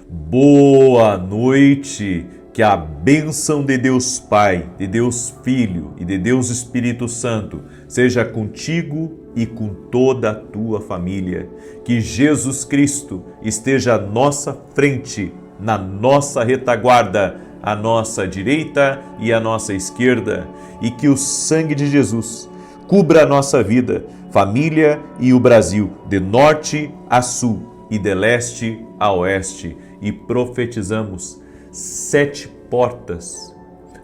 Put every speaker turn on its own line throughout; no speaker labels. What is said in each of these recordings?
Boa noite, que a bênção de Deus Pai, de Deus Filho e de Deus Espírito Santo seja contigo e com toda a tua família. Que Jesus Cristo esteja à nossa frente, na nossa retaguarda, à nossa direita e à nossa esquerda, e que o sangue de Jesus cubra a nossa vida, família e o Brasil, de norte a sul e de leste a oeste, e profetizamos 7 portas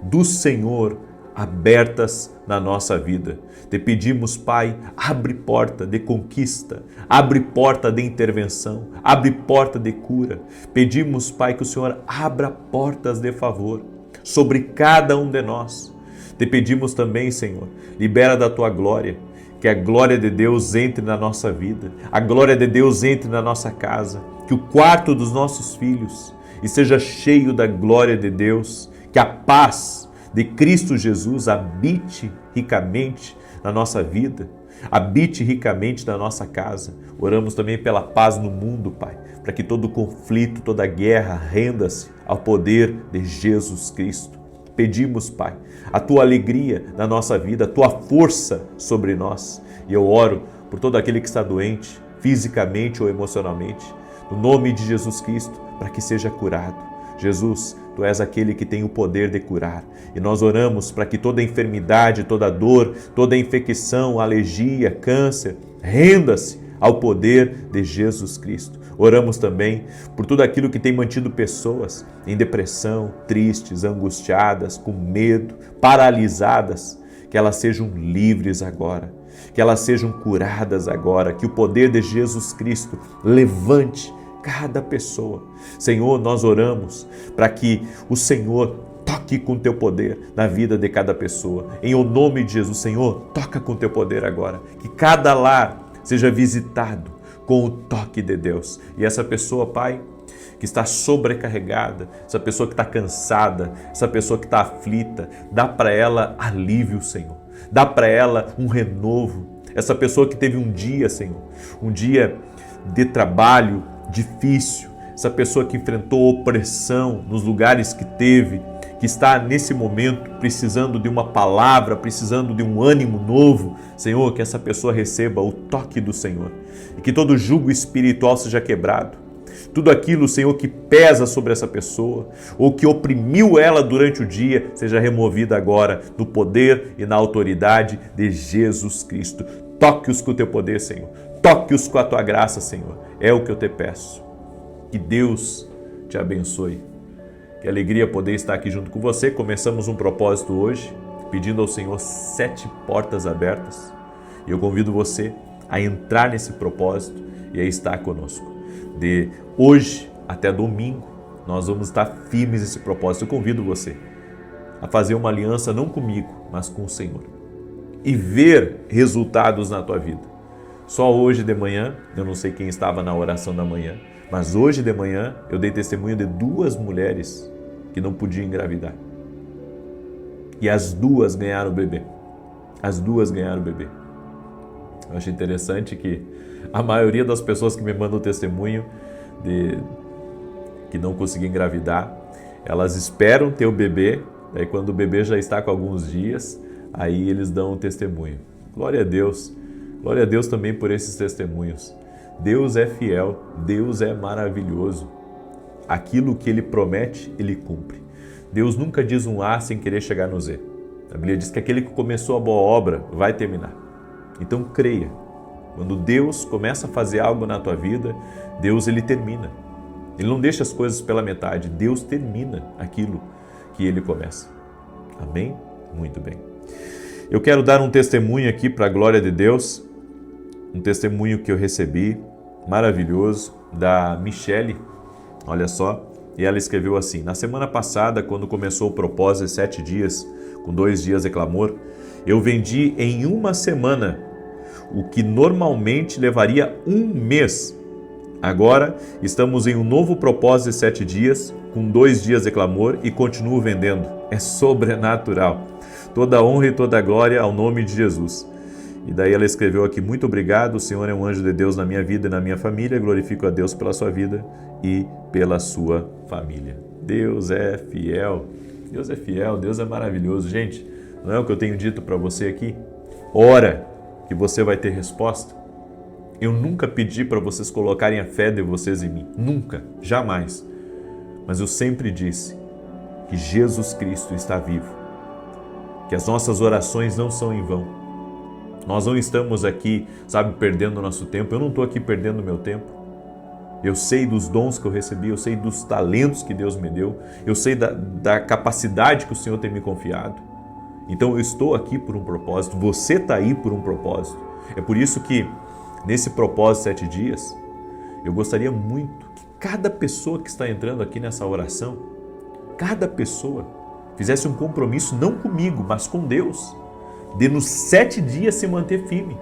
do Senhor abertas na nossa vida. Te pedimos, Pai, abre porta de conquista, abre porta de intervenção, abre porta de cura. Pedimos, Pai, que o Senhor abra portas de favor sobre cada um de nós. Te pedimos também, Senhor, libera da Tua glória, que a glória de Deus entre na nossa vida, a glória de Deus entre na nossa casa, que o quarto dos nossos filhos esteja cheio da glória de Deus, que a paz de Cristo Jesus habite ricamente na nossa vida, habite ricamente na nossa casa. Oramos também pela paz no mundo, Pai, para que todo conflito, toda guerra renda-se ao poder de Jesus Cristo. Pedimos, Pai, a Tua alegria na nossa vida, a Tua força sobre nós. E eu oro por todo aquele que está doente, fisicamente ou emocionalmente, no nome de Jesus Cristo, para que seja curado. Jesus, Tu és aquele que tem o poder de curar. E nós oramos para que toda enfermidade, toda dor, toda infecção, alergia, câncer, renda-se ao poder de Jesus Cristo. Oramos também por tudo aquilo que tem mantido pessoas em depressão, tristes, angustiadas, com medo, paralisadas, que elas sejam livres agora, que elas sejam curadas agora, que o poder de Jesus Cristo levante cada pessoa. Senhor, nós oramos para que o Senhor toque com Teu poder na vida de cada pessoa. Em o nome de Jesus, Senhor, toca com Teu poder agora, que cada lar seja visitado com o toque de Deus. E essa pessoa, Pai, que está sobrecarregada, essa pessoa que está cansada, essa pessoa que está aflita, dá para ela alívio, Senhor. Dá para ela um renovo. Essa pessoa que teve um dia, Senhor, um dia de trabalho difícil, essa pessoa que enfrentou opressão nos lugares que teve, que está nesse momento precisando de uma palavra, precisando de um ânimo novo, Senhor, que essa pessoa receba o toque do Senhor e que todo jugo espiritual seja quebrado. Tudo aquilo, Senhor, que pesa sobre essa pessoa ou que oprimiu ela durante o dia, seja removido agora no poder e na autoridade de Jesus Cristo. Toque-os com o Teu poder, Senhor. Toque-os com a Tua graça, Senhor. É o que eu te peço. Que Deus te abençoe. Que alegria poder estar aqui junto com você. Começamos um propósito hoje, pedindo ao Senhor 7 portas abertas. E eu convido você a entrar nesse propósito e a estar conosco. De hoje até domingo, nós vamos estar firmes nesse propósito. Eu convido você a fazer uma aliança não comigo, mas com o Senhor. E ver resultados na tua vida. Só hoje de manhã, eu não sei quem estava na oração da manhã, mas hoje de manhã eu dei testemunho de 2 mulheres que não podiam engravidar. E as 2 ganharam o bebê. As 2 ganharam o bebê. Eu acho interessante que a maioria das pessoas que me mandam testemunho de que não conseguiam engravidar, elas esperam ter o bebê, aí quando o bebê já está com alguns dias, aí eles dão o testemunho. Glória a Deus. Glória a Deus também por esses testemunhos. Deus é fiel, Deus é maravilhoso. Aquilo que Ele promete, Ele cumpre. Deus nunca diz um A sem querer chegar no Z. A Bíblia diz que aquele que começou a boa obra vai terminar. Então creia. Quando Deus começa a fazer algo na tua vida, Deus Ele termina. Ele não deixa as coisas pela metade. Deus termina aquilo que Ele começa. Amém? Muito bem. Eu quero dar um testemunho aqui para a glória de Deus. Um testemunho que eu recebi, maravilhoso, da Michele. Olha só, e ela escreveu assim: na semana passada, quando começou o propósito de 7 dias, com 2 dias de clamor, eu vendi em uma semana o que normalmente levaria um mês. Agora estamos em um novo propósito de 7 dias, com 2 dias de clamor e continuo vendendo. É sobrenatural. Toda honra e toda glória ao nome de Jesus. E daí ela escreveu aqui: muito obrigado, o Senhor é um anjo de Deus na minha vida e na minha família, glorifico a Deus pela sua vida e pela sua família. Deus é fiel, Deus é fiel, Deus é maravilhoso. Gente, não é o que eu tenho dito para você aqui? Ora que você vai ter resposta. Eu nunca pedi para vocês colocarem a fé de vocês em mim, nunca, jamais. Mas eu sempre disse que Jesus Cristo está vivo, que as nossas orações não são em vão. Nós não estamos aqui, perdendo o nosso tempo. Eu não estou aqui perdendo o meu tempo. Eu sei dos dons que eu recebi, eu sei dos talentos que Deus me deu, eu sei da capacidade que o Senhor tem me confiado. Então eu estou aqui por um propósito, você está aí por um propósito. É por isso que nesse propósito 7 dias, eu gostaria muito que cada pessoa que está entrando aqui nessa oração, cada pessoa fizesse um compromisso não comigo, mas com Deus, de nos 7 dias se manter firme,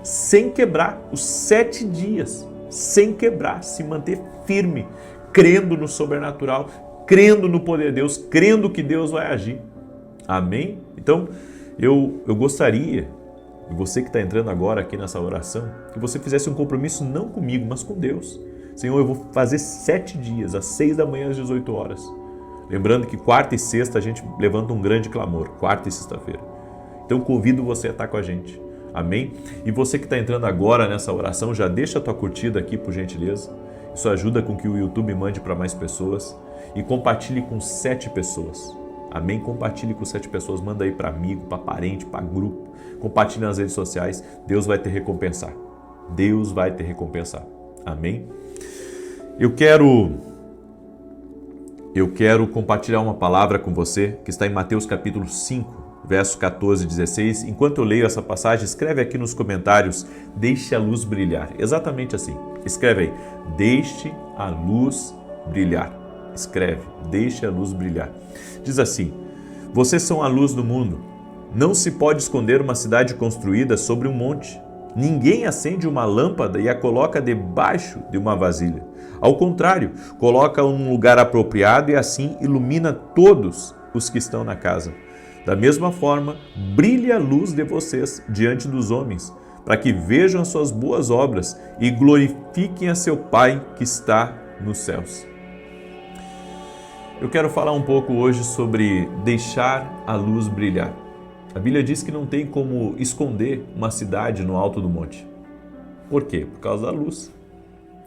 sem quebrar, os 7 dias, sem quebrar, se manter firme, crendo no sobrenatural, crendo no poder de Deus, crendo que Deus vai agir. Amém? Então, eu gostaria, e você que está entrando agora aqui nessa oração, que você fizesse um compromisso não comigo, mas com Deus. Senhor, eu vou fazer 7 dias, às 6 da manhã, às 18 horas. Lembrando que quarta e sexta a gente levanta um grande clamor, quarta e sexta-feira. Então convido você a estar com a gente, amém? E você que está entrando agora nessa oração, já deixa a tua curtida aqui, por gentileza. Isso ajuda com que o YouTube mande para mais pessoas e compartilhe com 7 pessoas, amém? Compartilhe com 7 pessoas, manda aí para amigo, para parente, para grupo, compartilhe nas redes sociais, Deus vai te recompensar, Deus vai te recompensar, amém? Eu quero compartilhar uma palavra com você que está em Mateus capítulo 5, verso 14 e 16. Enquanto eu leio essa passagem, escreve aqui nos comentários, deixe a luz brilhar. Exatamente assim. Escreve aí, deixe a luz brilhar. Escreve, deixe a luz brilhar. Diz assim: vocês são a luz do mundo. Não se pode esconder uma cidade construída sobre um monte. Ninguém acende uma lâmpada e a coloca debaixo de uma vasilha. Ao contrário, coloca-a num lugar apropriado e assim ilumina todos os que estão na casa. Da mesma forma, brilhe a luz de vocês diante dos homens, para que vejam as suas boas obras e glorifiquem a seu Pai que está nos céus. Eu quero falar um pouco hoje sobre deixar a luz brilhar. A Bíblia diz que não tem como esconder uma cidade no alto do monte. Por quê? Por causa da luz.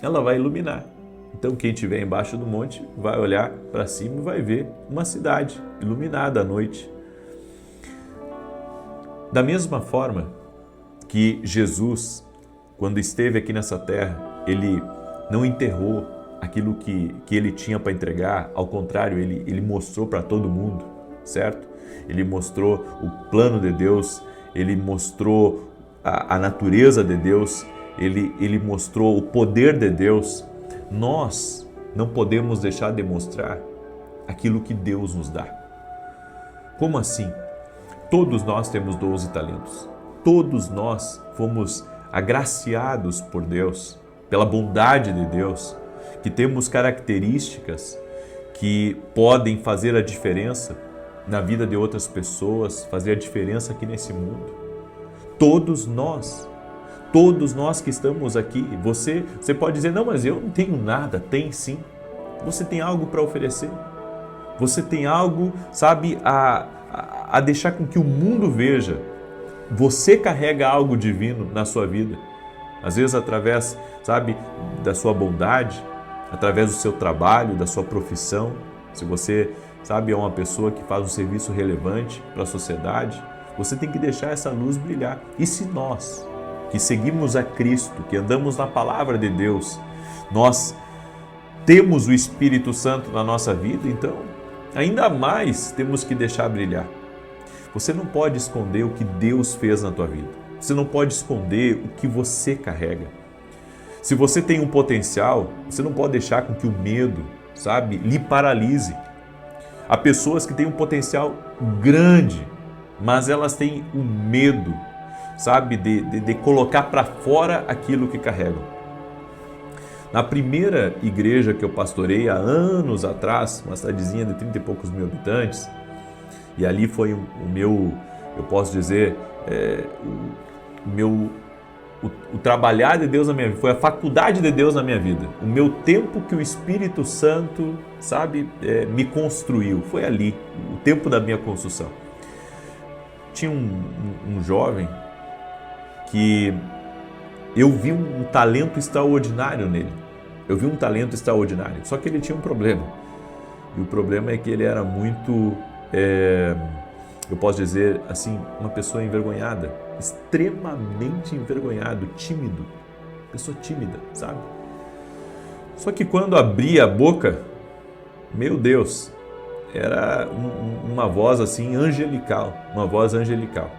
Ela vai iluminar. Então quem estiver embaixo do monte vai olhar para cima e vai ver uma cidade iluminada à noite. Da mesma forma que Jesus, quando esteve aqui nessa terra, ele não enterrou aquilo que ele tinha para entregar, ao contrário, ele mostrou para todo mundo, certo? Ele mostrou o plano de Deus, ele mostrou a natureza de Deus, ele mostrou o poder de Deus. Nós não podemos deixar de mostrar aquilo que Deus nos dá. Como assim? Todos nós temos dons e talentos. Todos nós fomos agraciados por Deus, pela bondade de Deus, que temos características que podem fazer a diferença na vida de outras pessoas, fazer a diferença aqui nesse mundo. Todos nós que estamos aqui, você pode dizer, não, mas eu não tenho nada. Tem sim. Você tem algo para oferecer. Você tem algo, a deixar com que o mundo veja. Você carrega algo divino na sua vida. Às vezes através, da sua bondade, através do seu trabalho, da sua profissão. Se você, é uma pessoa que faz um serviço relevante para a sociedade, você tem que deixar essa luz brilhar. E se nós, que seguimos a Cristo, que andamos na palavra de Deus, nós temos o Espírito Santo na nossa vida, então ainda mais temos que deixar brilhar. Você não pode esconder o que Deus fez na tua vida. Você não pode esconder o que você carrega. Se você tem um potencial, você não pode deixar com que o medo, lhe paralise. Há pessoas que têm um potencial grande, mas elas têm o medo, de colocar para fora aquilo que carregam. Na primeira igreja que eu pastorei há anos atrás, uma cidadezinha de 30 e poucos mil habitantes, e ali foi o meu, eu posso dizer, o trabalhar de Deus na minha vida, foi a faculdade de Deus na minha vida. O meu tempo que o Espírito Santo, sabe, me construiu. Foi ali, o tempo da minha construção. Tinha um jovem que eu vi um talento extraordinário nele. Eu vi um talento extraordinário, só que ele tinha um problema. E o problema é que ele era muito, eu posso dizer assim, uma pessoa envergonhada, extremamente envergonhado, tímido, pessoa tímida, sabe? Só que quando abria a boca, meu Deus, era uma voz assim angelical, uma voz angelical.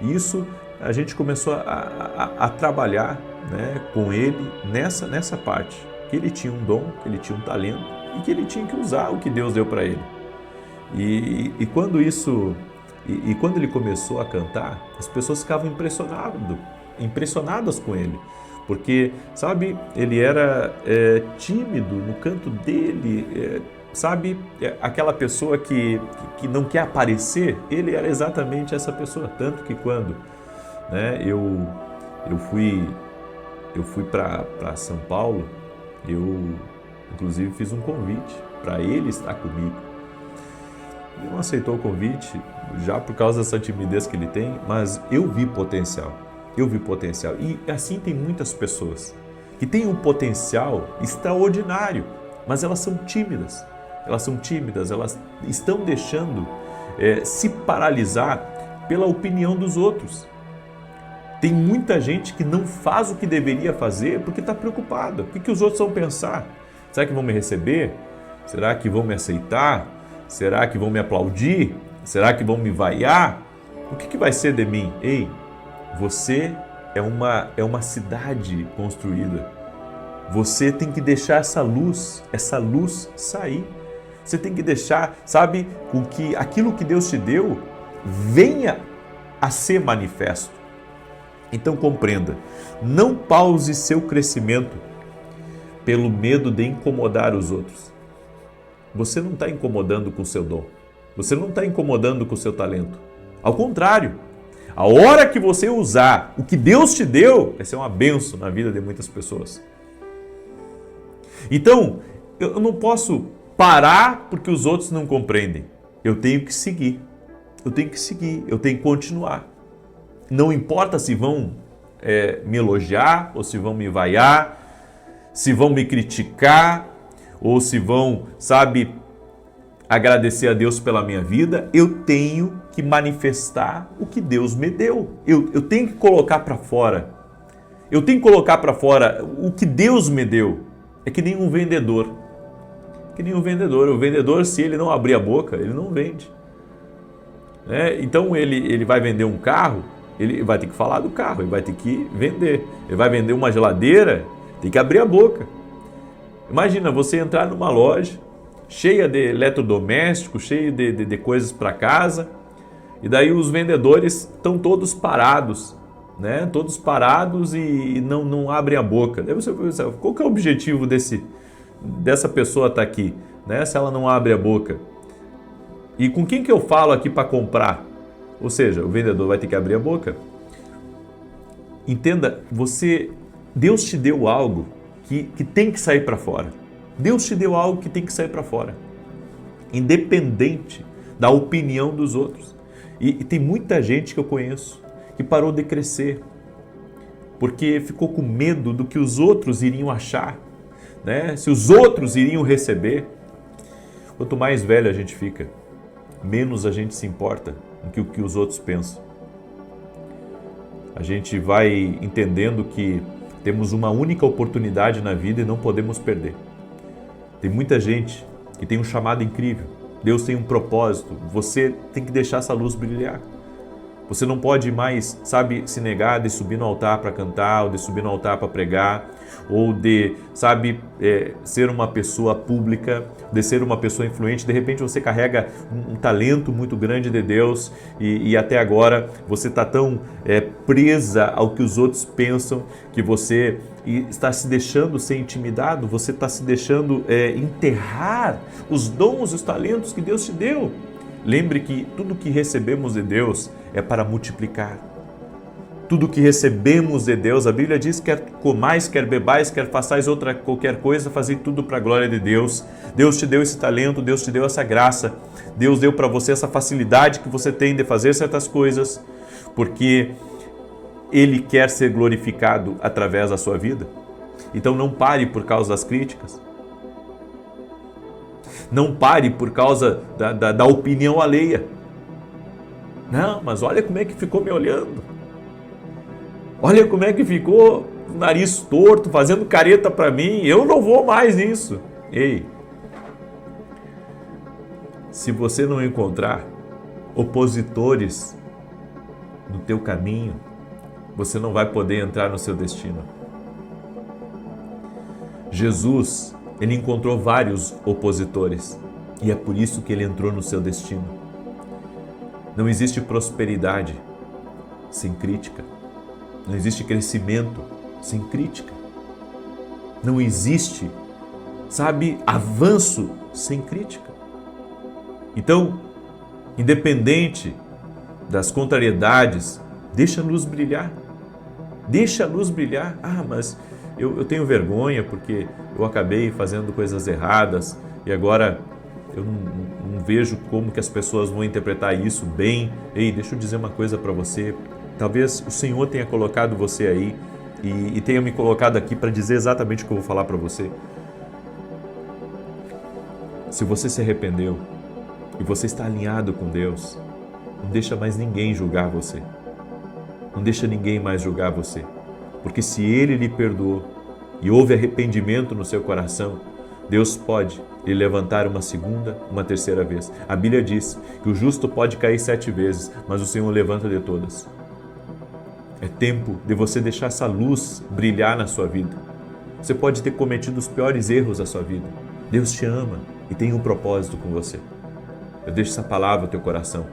E isso a gente começou a trabalhar, né, com ele nessa parte, que ele tinha um dom, que ele tinha um talento e que ele tinha que usar o que Deus deu para ele. E quando ele começou a cantar, as pessoas ficavam impressionadas com ele, porque, sabe, ele era tímido no canto dele, sabe, aquela pessoa que não quer aparecer. Ele era exatamente essa pessoa, tanto que quando, né, eu fui para São Paulo, eu inclusive fiz um convite para ele estar comigo. Ele não aceitou o convite já por causa dessa timidez que ele tem, mas eu vi potencial. E assim tem muitas pessoas que têm um potencial extraordinário, mas elas são tímidas. Elas estão deixando se paralisar pela opinião dos outros. Tem muita gente que não faz o que deveria fazer porque está preocupada. O que os outros vão pensar? Será que vão me receber? Será que vão me aceitar? Será que vão me aplaudir? Será que vão me vaiar? O que vai ser de mim? Ei, você é uma cidade construída. Você tem que deixar essa luz sair. Você tem que deixar, sabe, com que aquilo que Deus te deu venha a ser manifesto. Então compreenda, não pause seu crescimento pelo medo de incomodar os outros. Você não está incomodando com o seu dom. Você não está incomodando com o seu talento. Ao contrário, a hora que você usar o que Deus te deu, vai ser uma bênção na vida de muitas pessoas. Então, eu não posso parar porque os outros não compreendem. Eu tenho que seguir. Eu tenho que continuar. Não importa se vão me elogiar ou se vão me vaiar, se vão me criticar ou se vão, sabe, agradecer a Deus pela minha vida, eu tenho que manifestar o que Deus me deu. Eu tenho que colocar para fora. Eu tenho que colocar para fora o que Deus me deu. É que nem um vendedor. O vendedor, se ele não abrir a boca, ele não vende. Então ele vai vender um carro, ele vai ter que falar do carro, ele vai ter que vender. Ele vai vender uma geladeira, tem que abrir a boca. Imagina você entrar numa loja cheia de eletrodomésticos, cheia de coisas para casa, e daí os vendedores estão todos parados, né? Todos parados e não abrem a boca. Daí você pensa, qual que é o objetivo dessa pessoa estar aqui, né? Se ela não abre a boca. E com quem que eu falo aqui para comprar? Ou seja, o vendedor vai ter que abrir a boca. Entenda, Deus te deu algo que tem que sair para fora. Deus te deu algo que tem que sair para fora. Independente da opinião dos outros. E tem muita gente que eu conheço que parou de crescer porque ficou com medo do que os outros iriam achar, né? Se os outros iriam receber. Quanto mais velho a gente fica, menos a gente se importa com o que os outros pensam. A gente vai entendendo que temos uma única oportunidade na vida e não podemos perder. Tem muita gente que tem um chamado incrível. Deus tem um propósito. Você tem que deixar essa luz brilhar. Você não pode mais, sabe, se negar de subir no altar para cantar, ou de subir no altar para pregar, ou de, sabe, ser uma pessoa pública, de ser uma pessoa influente. De repente você carrega um talento muito grande de Deus e até agora você está tão presa ao que os outros pensam que você está se deixando ser intimidado, você está se deixando enterrar os dons, os talentos que Deus te deu. Lembre que tudo que recebemos de Deus é para multiplicar. tudo que recebemos de Deus. A Bíblia diz: quer comais, quer bebais, quer façais qualquer coisa, fazei tudo para a glória de Deus. Deus te deu esse talento, Deus te deu essa graça, Deus deu para você essa facilidade que você tem de fazer certas coisas, porque Ele quer ser glorificado através da sua vida. Então não pare por causa das críticas. Não pare por causa da opinião alheia. Não, mas olha como é que ficou me olhando. Olha como é que ficou o nariz torto, fazendo careta para mim. Eu não vou mais nisso. Ei, se você não encontrar opositores no teu caminho, você não vai poder entrar no seu destino. Jesus, ele encontrou vários opositores e é por isso que ele entrou no seu destino. Não existe prosperidade sem crítica. Não existe crescimento sem crítica. Não existe, avanço sem crítica. Então, independente das contrariedades, deixa a luz brilhar. Deixa a luz brilhar. Ah, mas eu tenho vergonha porque eu acabei fazendo coisas erradas e agora eu não vejo como que as pessoas vão interpretar isso bem. Ei, deixa eu dizer uma coisa para você. Talvez o Senhor tenha colocado você aí e tenha me colocado aqui para dizer exatamente o que eu vou falar para você. Se você se arrependeu e você está alinhado com Deus, não deixa mais ninguém julgar você. Não deixa ninguém mais julgar você. Porque se Ele lhe perdoou e houve arrependimento no seu coração, Deus pode lhe levantar uma segunda, uma terceira vez. A Bíblia diz que o justo pode cair 7 vezes, mas o Senhor levanta de todas. É tempo de você deixar essa luz brilhar na sua vida. Você pode ter cometido os piores erros da sua vida. Deus te ama e tem um propósito com você. Eu deixo essa palavra no teu coração.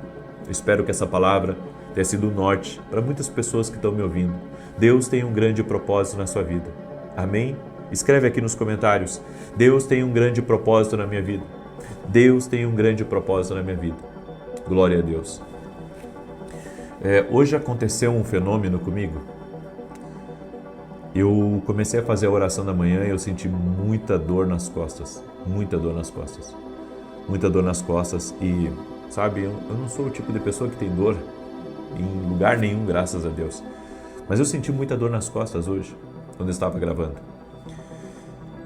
Eu espero que essa palavra tenha sido um norte para muitas pessoas que estão me ouvindo. Deus tem um grande propósito na sua vida. Amém? Escreve aqui nos comentários: Deus tem um grande propósito na minha vida. Deus tem um grande propósito na minha vida. Glória a Deus. Hoje aconteceu um fenômeno comigo. Eu comecei a fazer a oração da manhã e eu senti muita dor nas costas. Muita dor nas costas. Muita dor nas costas e, eu não sou o tipo de pessoa que tem dor em lugar nenhum, graças a Deus. Mas eu senti muita dor nas costas hoje, quando eu estava gravando.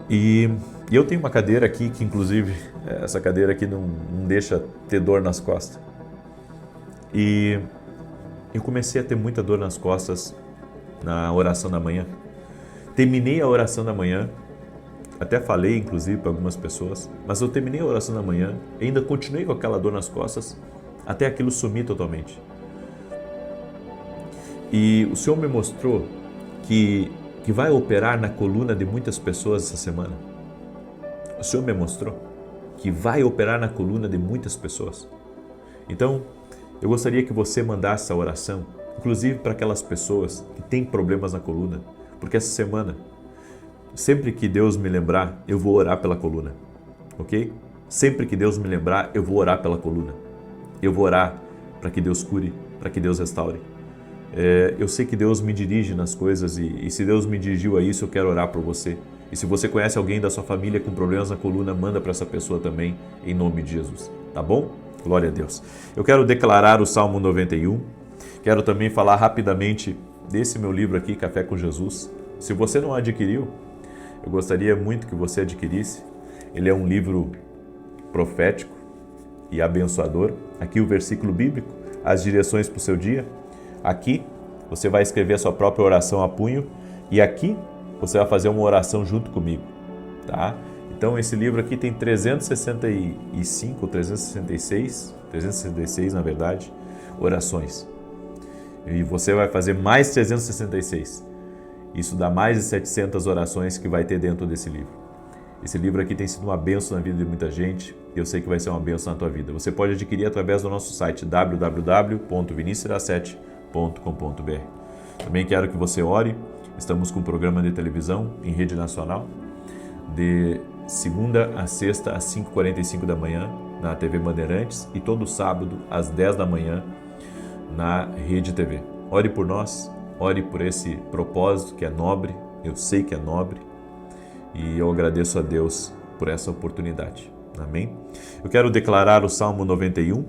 E eu tenho uma cadeira aqui que, inclusive, essa cadeira aqui não deixa ter dor nas costas. E eu comecei a ter muita dor nas costas na oração da manhã. Terminei a oração da manhã, até falei, inclusive, para algumas pessoas, mas eu terminei a oração da manhã e ainda continuei com aquela dor nas costas até aquilo sumir totalmente. E o Senhor me mostrou que vai operar na coluna de muitas pessoas essa semana. O Senhor me mostrou que vai operar na coluna de muitas pessoas. Então, eu gostaria que você mandasse essa oração, inclusive para aquelas pessoas que têm problemas na coluna, porque essa semana, sempre que Deus me lembrar, eu vou orar pela coluna, ok? Sempre que Deus me lembrar, eu vou orar pela coluna. Eu vou orar para que Deus cure, para que Deus restaure. Eu sei que Deus me dirige nas coisas e se Deus me dirigiu a isso, eu quero orar por você. E se você conhece alguém da sua família com problemas na coluna, manda para essa pessoa também, em nome de Jesus, tá bom? Glória a Deus. Eu quero declarar o Salmo 91, quero também falar rapidamente desse meu livro aqui, Café com Jesus. Se você não adquiriu, eu gostaria muito que você adquirisse. Ele é um livro profético e abençoador. Aqui o versículo bíblico, as direções para o seu dia. Aqui você vai escrever a sua própria oração a punho e aqui você vai fazer uma oração junto comigo, tá? Então esse livro aqui tem 365, 366 na verdade, orações. E você vai fazer mais 366. Isso dá mais de 700 orações que vai ter dentro desse livro. Esse livro aqui tem sido uma bênção na vida de muita gente e eu sei que vai ser uma bênção na tua vida. Você pode adquirir através do nosso site www.vinicius17.com.br. Também quero que você ore. Estamos com um programa de televisão em rede nacional de segunda a sexta às 5h45 da manhã na TV Bandeirantes e todo sábado às 10 da manhã na Rede TV. Ore por nós, ore por esse propósito que é nobre, eu sei que é nobre, e eu agradeço a Deus por essa oportunidade. Amém? Eu quero declarar o Salmo 91.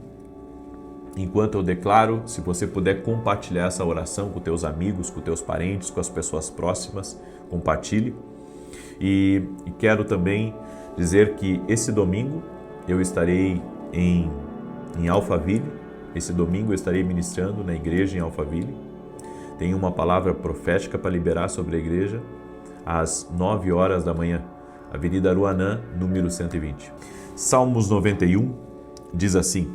Enquanto eu declaro, se você puder compartilhar essa oração com teus amigos, com teus parentes, com as pessoas próximas, compartilhe. E quero também dizer que esse domingo eu estarei em Alphaville. Esse domingo eu estarei ministrando na igreja em Alphaville. Tenho uma palavra profética para liberar sobre a igreja às 9 horas da manhã. Avenida Aruanã, número 120. Salmos 91 diz assim: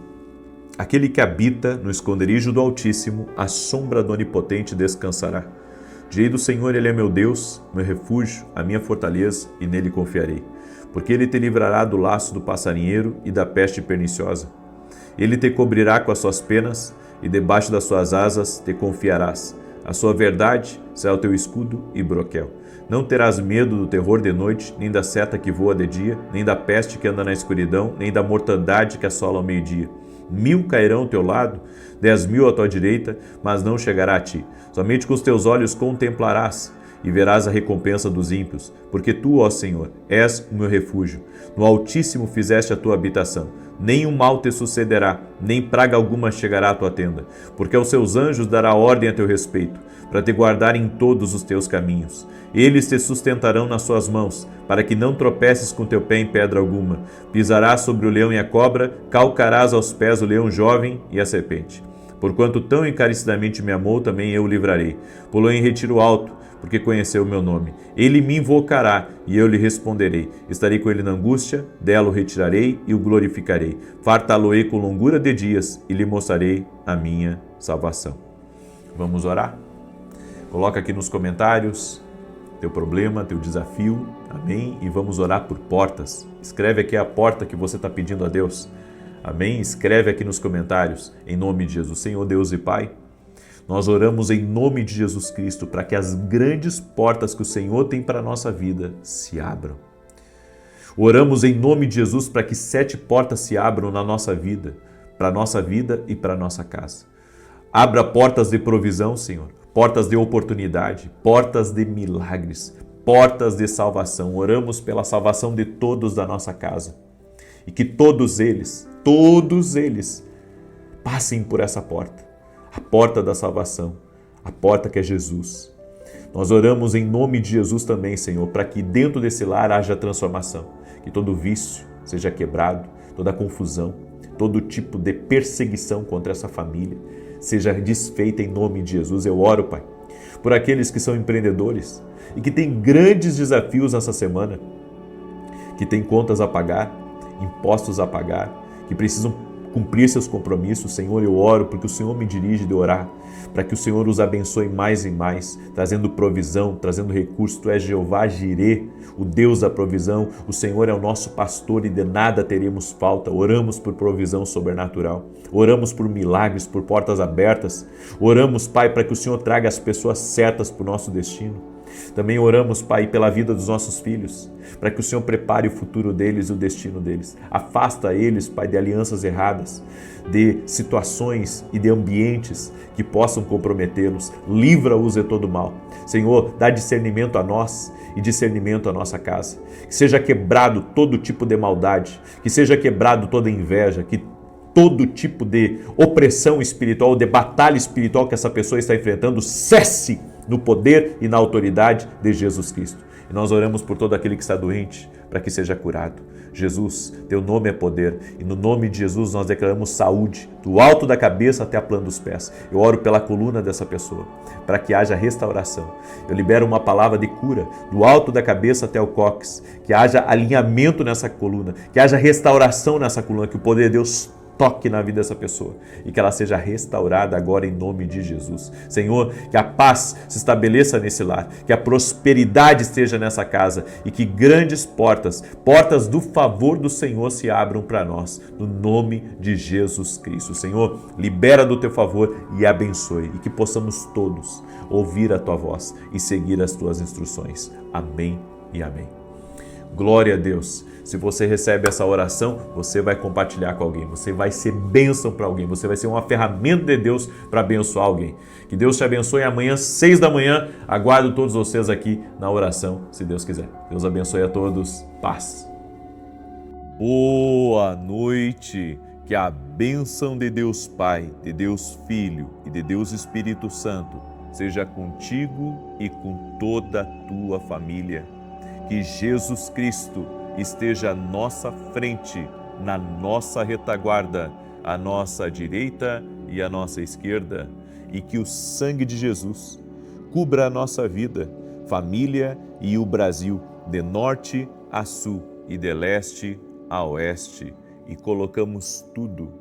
aquele que habita no esconderijo do Altíssimo, à sombra do Onipotente descansará. Direi do Senhor, Ele é meu Deus, meu refúgio, a minha fortaleza, e nele confiarei. Porque Ele te livrará do laço do passarinheiro e da peste perniciosa. Ele te cobrirá com as suas penas, e debaixo das suas asas te confiarás. A sua verdade será o teu escudo e broquel. Não terás medo do terror de noite, nem da seta que voa de dia, nem da peste que anda na escuridão, nem da mortandade que assola ao meio-dia. 1000 cairão ao teu lado, 10.000 à tua direita, mas não chegará a ti. Somente com os teus olhos contemplarás e verás a recompensa dos ímpios, porque tu, ó Senhor, és o meu refúgio. No Altíssimo fizeste a tua habitação. Nenhum mal te sucederá, nem praga alguma chegará à tua tenda, porque aos seus anjos dará ordem a teu respeito, para te guardar em todos os teus caminhos. Eles te sustentarão nas suas mãos, para que não tropeces com teu pé em pedra alguma. Pisarás sobre o leão e a cobra, calcarás aos pés o leão jovem e a serpente. Porquanto tão encarecidamente me amou, também eu o livrarei. Pulou em retiro alto, porque conheceu o meu nome. Ele me invocará, e eu lhe responderei. Estarei com ele na angústia, dela o retirarei e o glorificarei. Fartá-lo-ei com longura de dias, e lhe mostrarei a minha salvação. Vamos orar? Coloca aqui nos comentários teu problema, teu desafio, amém? E vamos orar por portas. Escreve aqui a porta que você está pedindo a Deus, amém? Escreve aqui nos comentários, em nome de Jesus. Senhor Deus e Pai, nós oramos em nome de Jesus Cristo para que as grandes portas que o Senhor tem para a nossa vida se abram. Oramos em nome de Jesus para que 7 portas se abram na nossa vida, para a nossa vida e para a nossa casa. Abra portas de provisão, Senhor, portas de oportunidade, portas de milagres, portas de salvação. Oramos pela salvação de todos da nossa casa e que todos eles passem por essa porta, a porta da salvação, a porta que é Jesus. Nós oramos em nome de Jesus também, Senhor, para que dentro desse lar haja transformação, que todo vício seja quebrado, toda confusão, todo tipo de perseguição contra essa família seja desfeita em nome de Jesus. Eu oro, Pai, por aqueles que são empreendedores e que têm grandes desafios nessa semana, que têm contas a pagar, impostos a pagar, que precisam cumprir seus compromissos. Senhor, eu oro porque o Senhor me dirige de orar, para que o Senhor os abençoe mais e mais, trazendo provisão, trazendo recursos. Tu és Jeová Jirê, o Deus da provisão. O Senhor é o nosso pastor e de nada teremos falta. Oramos por provisão sobrenatural, oramos por milagres, por portas abertas. Oramos, Pai, para que o Senhor traga as pessoas certas para o nosso destino. Também oramos, Pai, pela vida dos nossos filhos, para que o Senhor prepare o futuro deles e o destino deles. Afasta eles, Pai, de alianças erradas, de situações e de ambientes que possam comprometê-los. Livra-os de todo mal. Senhor, dá discernimento a nós e discernimento à nossa casa. Que seja quebrado todo tipo de maldade, que seja quebrado toda inveja, que todo tipo de opressão espiritual, de batalha espiritual que essa pessoa está enfrentando, cesse no poder e na autoridade de Jesus Cristo. E nós oramos por todo aquele que está doente, para que seja curado. Jesus, teu nome é poder, e no nome de Jesus nós declaramos saúde, do alto da cabeça até a planta dos pés. Eu oro pela coluna dessa pessoa, para que haja restauração. Eu libero uma palavra de cura, do alto da cabeça até o cóccix, que haja alinhamento nessa coluna, que haja restauração nessa coluna, que o poder de Deus toque na vida dessa pessoa e que ela seja restaurada agora em nome de Jesus. Senhor, que a paz se estabeleça nesse lar, que a prosperidade esteja nessa casa e que grandes portas do favor do Senhor se abram para nós, no nome de Jesus Cristo. Senhor, libera do teu favor e abençoe e que possamos todos ouvir a tua voz e seguir as tuas instruções. Amém e amém. Glória a Deus. Se você recebe essa oração, você vai compartilhar com alguém, você vai ser bênção para alguém, você vai ser uma ferramenta de Deus para abençoar alguém. Que Deus te abençoe. Amanhã, 6 da manhã, aguardo todos vocês aqui na oração, se Deus quiser. Deus abençoe a todos. Paz. Boa noite. Que a bênção de Deus Pai, de Deus Filho e de Deus Espírito Santo seja contigo e com toda a tua família. Que Jesus Cristo esteja à nossa frente, na nossa retaguarda, à nossa direita e à nossa esquerda, e que o sangue de Jesus cubra a nossa vida, família e o Brasil, de norte a sul e de leste a oeste, e colocamos tudo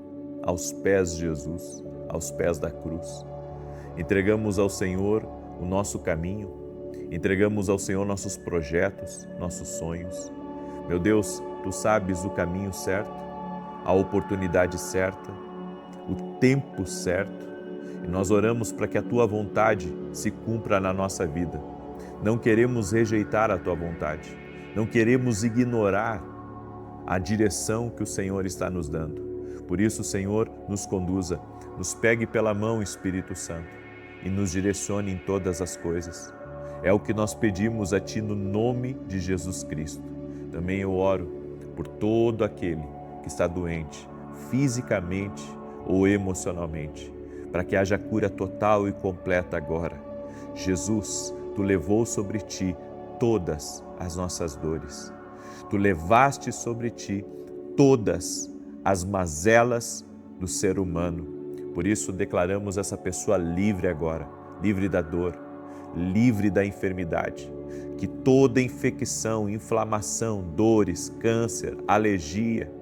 aos pés de Jesus, aos pés da cruz. Entregamos ao Senhor o nosso caminho, entregamos ao Senhor nossos projetos, nossos sonhos. Meu Deus, Tu sabes o caminho certo, a oportunidade certa, o tempo certo, e nós oramos para que a Tua vontade se cumpra na nossa vida. Não queremos rejeitar a Tua vontade, não queremos ignorar a direção que o Senhor está nos dando. Por isso, Senhor, nos conduza, nos pegue pela mão, Espírito Santo, e nos direcione em todas as coisas. É o que nós pedimos a Ti no nome de Jesus Cristo. Também eu oro por todo aquele que está doente, fisicamente ou emocionalmente, para que haja cura total e completa agora. Jesus, Tu levou sobre Ti todas as nossas dores. Tu levaste sobre Ti todas as mazelas do ser humano. Por isso declaramos essa pessoa livre agora, livre da dor, livre da enfermidade. Que toda infecção, inflamação, dores, câncer, alergia,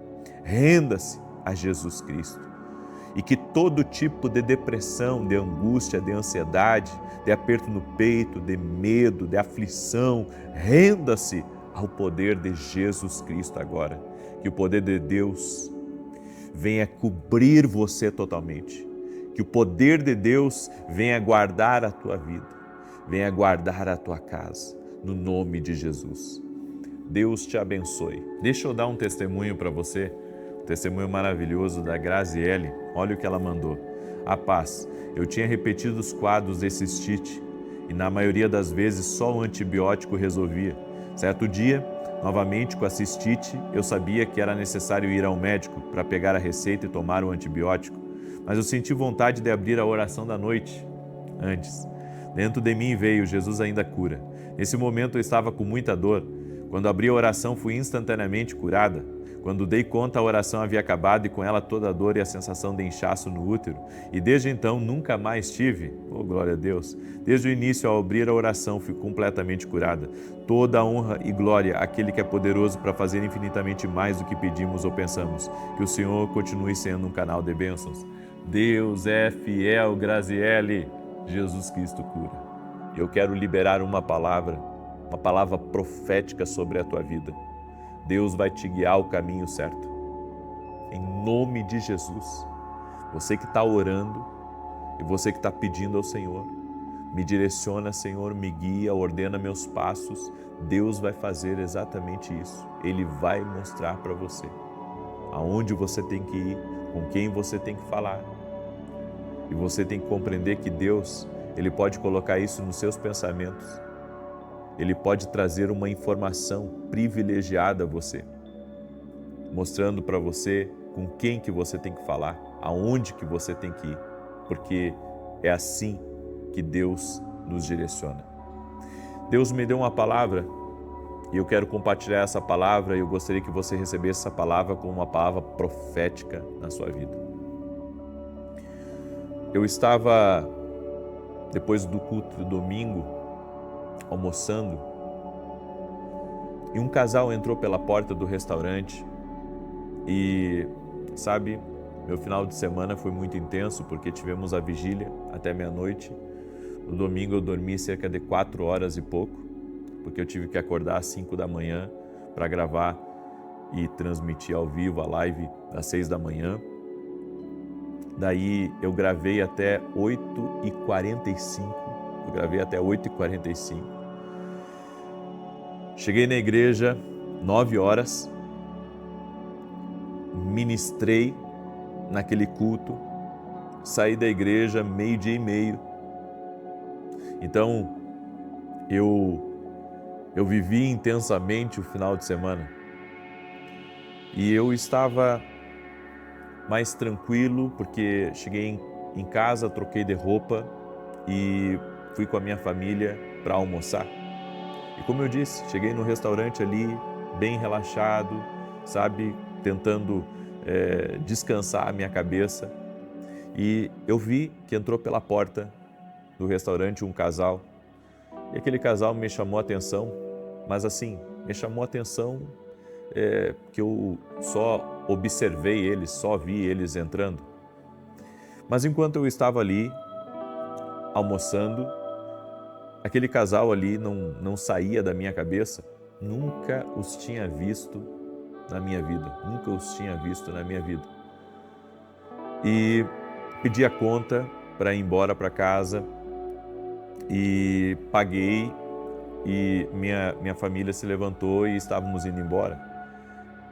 renda-se a Jesus Cristo. E que todo tipo de depressão, de angústia, de ansiedade, de aperto no peito, de medo, de aflição, renda-se ao poder de Jesus Cristo agora. Que o poder de Deus venha cobrir você totalmente. Que o poder de Deus venha guardar a tua vida, venha guardar a tua casa, no nome de Jesus. Deus te abençoe. Deixa eu dar um testemunho para você, um testemunho maravilhoso da Graziele. Olha o que ela mandou. A paz, eu tinha repetido os quadros de cistite e na maioria das vezes só o antibiótico resolvia. Certo dia, novamente com a cistite, eu sabia que era necessário ir ao médico para pegar a receita e tomar o antibiótico, mas eu senti vontade de abrir a oração da noite antes. Dentro de mim veio Jesus ainda cura. Nesse momento eu estava com muita dor. Quando abri a oração fui instantaneamente curada. Quando dei conta, a oração havia acabado e com ela toda a dor e a sensação de inchaço no útero. E desde então nunca mais tive, oh glória a Deus, desde o início ao abrir a oração fui completamente curada. Toda a honra e glória àquele que é poderoso para fazer infinitamente mais do que pedimos ou pensamos. Que o Senhor continue sendo um canal de bênçãos. Deus é fiel, Graziele. Jesus Cristo cura. Eu quero liberar uma palavra profética sobre a tua vida. Deus vai te guiar o caminho certo. Em nome de Jesus. Você que está orando e você que está pedindo ao Senhor, me direciona, Senhor, me guia, ordena meus passos. Deus vai fazer exatamente isso. Ele vai mostrar para você aonde você tem que ir, com quem você tem que falar. E você tem que compreender que Deus, Ele pode colocar isso nos seus pensamentos. Ele pode trazer uma informação privilegiada a você, mostrando para você com quem que você tem que falar, aonde que você tem que ir, porque é assim que Deus nos direciona. Deus me deu uma palavra e eu quero compartilhar essa palavra e eu gostaria que você recebesse essa palavra como uma palavra profética na sua vida. Eu estava, depois do culto do domingo, almoçando, e um casal entrou pela porta do restaurante e, sabe, meu final de semana foi muito intenso porque tivemos a vigília até meia-noite. No domingo eu dormi cerca de 4 horas e pouco, porque eu tive que acordar às 5 da manhã para gravar e transmitir ao vivo a live às 6 da manhã. Daí eu gravei até 8h45. Cheguei na igreja, 9h, ministrei naquele culto, saí da igreja 12h30. Então, eu vivi intensamente o final de semana e eu estava mais tranquilo porque cheguei em casa, troquei de roupa e fui com a minha família para almoçar. E como eu disse, cheguei no restaurante ali, bem relaxado, sabe, tentando descansar a minha cabeça. E eu vi que entrou pela porta do restaurante um casal. E aquele casal me chamou a atenção, mas assim, me chamou a atenção que eu só observei eles, só vi eles entrando. Mas enquanto eu estava ali, almoçando, aquele casal ali não saía da minha cabeça. Nunca os tinha visto na minha vida. E pedi a conta para ir embora para casa e paguei e minha família se levantou e estávamos indo embora.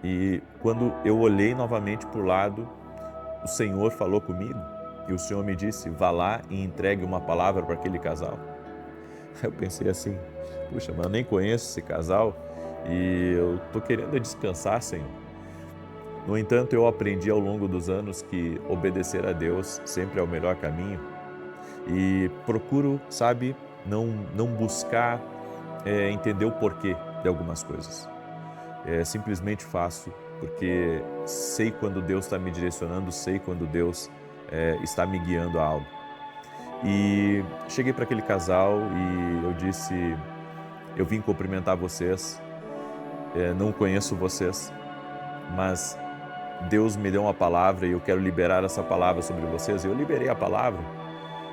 E quando eu olhei novamente para o lado, o Senhor falou comigo e o Senhor me disse: vá lá e entregue uma palavra para aquele casal. Eu pensei assim, puxa, mas eu nem conheço esse casal e eu estou querendo descansar, Senhor. No entanto, eu aprendi ao longo dos anos que obedecer a Deus sempre é o melhor caminho e procuro, sabe, não buscar entender o porquê de algumas coisas. Simplesmente faço porque sei quando Deus está me direcionando, sei quando Deus está me guiando a algo. E cheguei para aquele casal e eu disse: eu vim cumprimentar vocês, não conheço vocês, mas Deus me deu uma palavra e eu quero liberar essa palavra sobre vocês. Eu liberei a palavra,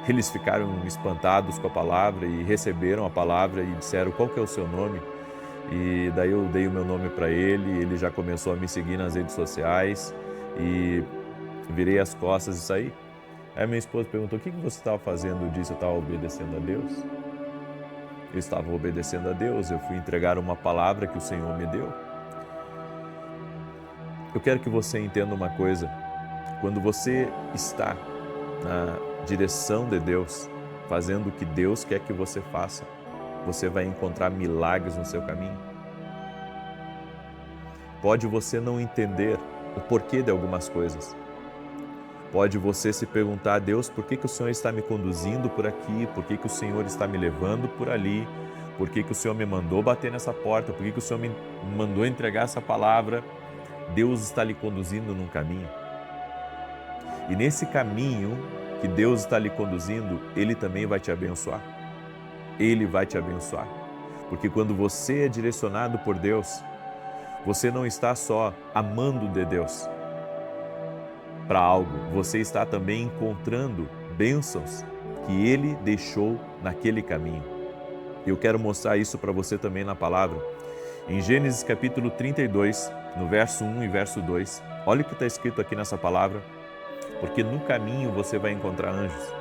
eles ficaram espantados com a palavra e receberam a palavra e disseram: qual que é o seu nome? E daí eu dei o meu nome para ele já começou a me seguir nas redes sociais e virei as costas e saí. Aí minha esposa perguntou: o que você estava fazendo? Eu disse: eu estava obedecendo a Deus. Eu estava obedecendo a Deus, eu fui entregar uma palavra que o Senhor me deu. Eu quero que você entenda uma coisa: quando você está na direção de Deus, fazendo o que Deus quer que você faça, você vai encontrar milagres no seu caminho. Pode você não entender o porquê de algumas coisas. Pode você se perguntar: Deus, por que o Senhor está me conduzindo por aqui? Por que o Senhor está me levando por ali? Por que o Senhor me mandou bater nessa porta? Por que o Senhor me mandou entregar essa palavra? Deus está lhe conduzindo num caminho. E nesse caminho que Deus está lhe conduzindo, Ele também vai te abençoar. Ele vai te abençoar. Porque quando você é direcionado por Deus, você não está só amando de Deus para algo, você está também encontrando bênçãos que Ele deixou naquele caminho. Eu quero mostrar isso para você também na palavra. Em Gênesis capítulo 32, no verso 1 e verso 2, olha o que está escrito aqui nessa palavra: porque no caminho você vai encontrar anjos.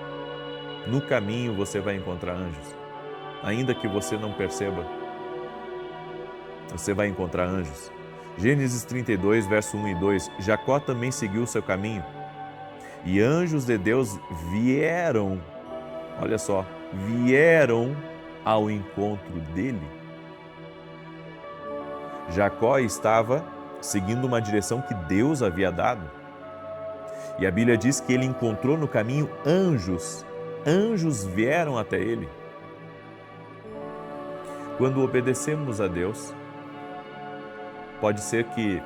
No caminho você vai encontrar anjos. Ainda que você não perceba, você vai encontrar anjos. Gênesis 32, verso 1 e 2, Jacó também seguiu o seu caminho, e anjos de Deus vieram, olha só, vieram ao encontro dele. Jacó estava seguindo uma direção que Deus havia dado. E a Bíblia diz que ele encontrou no caminho anjos. Anjos vieram até ele. Quando obedecemos a Deus, pode ser que